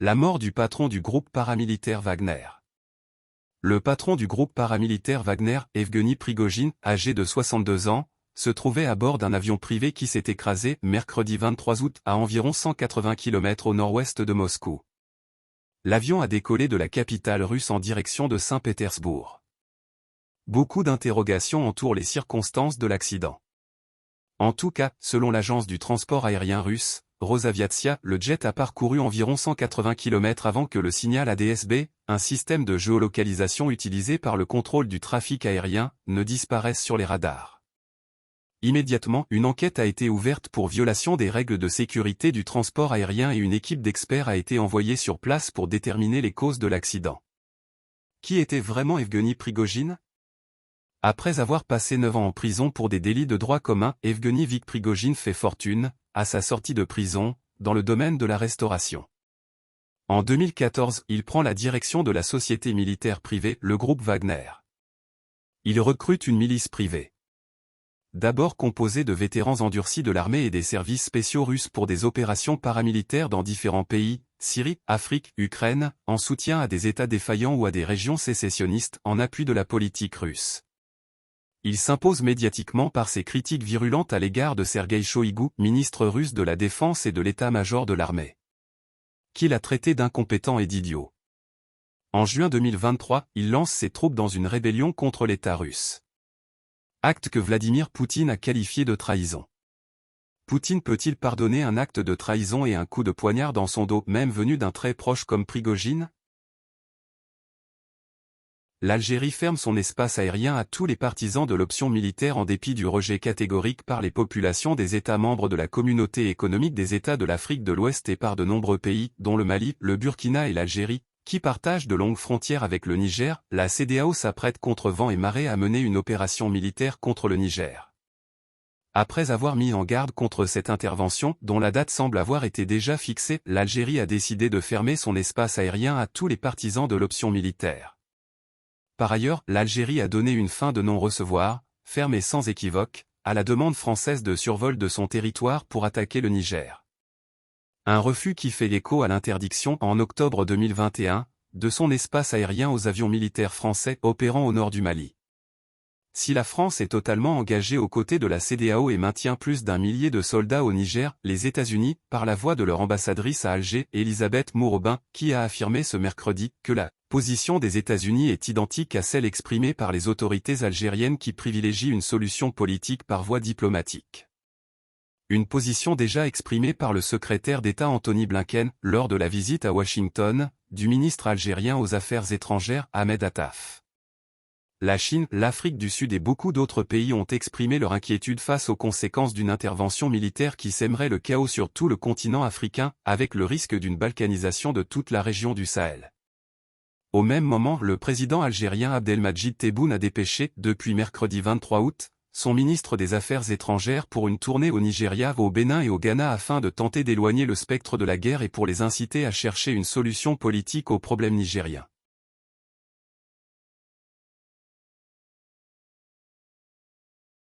La mort du patron du groupe paramilitaire Wagner. Le patron du groupe paramilitaire Wagner, Evgueni Prigojine, âgé de 62 ans, se trouvait à bord d'un avion privé qui s'est écrasé mercredi 23 août à environ 180 km au nord-ouest de Moscou. L'avion a décollé de la capitale russe en direction de Saint-Pétersbourg. Beaucoup d'interrogations entourent les circonstances de l'accident. En tout cas, selon l'agence du transport aérien russe, Rosaviatsia, le jet a parcouru environ 180 km avant que le signal ADS-B, un système de géolocalisation utilisé par le contrôle du trafic aérien, ne disparaisse sur les radars. Immédiatement, une enquête a été ouverte pour violation des règles de sécurité du transport aérien et une équipe d'experts a été envoyée sur place pour déterminer les causes de l'accident. Qui était vraiment Evgueni Prigojine ? Après avoir passé 9 ans en prison pour des délits de droit commun, Evgueni Prigojine fait fortune, à sa sortie de prison, dans le domaine de la restauration. En 2014, il prend la direction de la société militaire privée, le groupe Wagner. Il recrute une milice privée. D'abord composée de vétérans endurcis de l'armée et des services spéciaux russes pour des opérations paramilitaires dans différents pays, Syrie, Afrique, Ukraine, en soutien à des États défaillants ou à des régions sécessionnistes en appui de la politique russe. Il s'impose médiatiquement par ses critiques virulentes à l'égard de Sergueï Shoïgu, ministre russe de la Défense et de l'état-major de l'armée, qu'il a traité d'incompétent et d'idiot. En juin 2023, il lance ses troupes dans une rébellion contre l'État russe. Acte que Vladimir Poutine a qualifié de trahison. Poutine peut-il pardonner un acte de trahison et un coup de poignard dans son dos, même venu d'un très proche comme Prigojine ? L'Algérie ferme son espace aérien à tous les partisans de l'option militaire en dépit du rejet catégorique par les populations des États membres de la Communauté économique des États de l'Afrique de l'Ouest et par de nombreux pays, dont le Mali, le Burkina et l'Algérie, qui partagent de longues frontières avec le Niger. La CEDEAO s'apprête contre vent et marée à mener une opération militaire contre le Niger. Après avoir mis en garde contre cette intervention, dont la date semble avoir été déjà fixée, l'Algérie a décidé de fermer son espace aérien à tous les partisans de l'option militaire. Par ailleurs, l'Algérie a donné une fin de non-recevoir, ferme et sans équivoque, à la demande française de survol de son territoire pour attaquer le Niger. Un refus qui fait écho à l'interdiction, en octobre 2021, de son espace aérien aux avions militaires français opérant au nord du Mali. Si la France est totalement engagée aux côtés de la CEDEAO et maintient plus d'1 millier de soldats au Niger, les États-Unis, par la voix de leur ambassadrice à Alger, Elisabeth Mourobin, qui a affirmé ce mercredi que la position des États-Unis est identique à celle exprimée par les autorités algériennes qui privilégient une solution politique par voie diplomatique. Une position déjà exprimée par le secrétaire d'État Anthony Blinken, lors de la visite à Washington, du ministre algérien aux Affaires étrangères Ahmed Attaf. La Chine, l'Afrique du Sud et beaucoup d'autres pays ont exprimé leur inquiétude face aux conséquences d'une intervention militaire qui sèmerait le chaos sur tout le continent africain, avec le risque d'une balkanisation de toute la région du Sahel. Au même moment, le président algérien Abdelmadjid Tebboune a dépêché, depuis mercredi 23 août, son ministre des Affaires étrangères pour une tournée au Nigeria, au Bénin et au Ghana afin de tenter d'éloigner le spectre de la guerre et pour les inciter à chercher une solution politique au problème nigérien.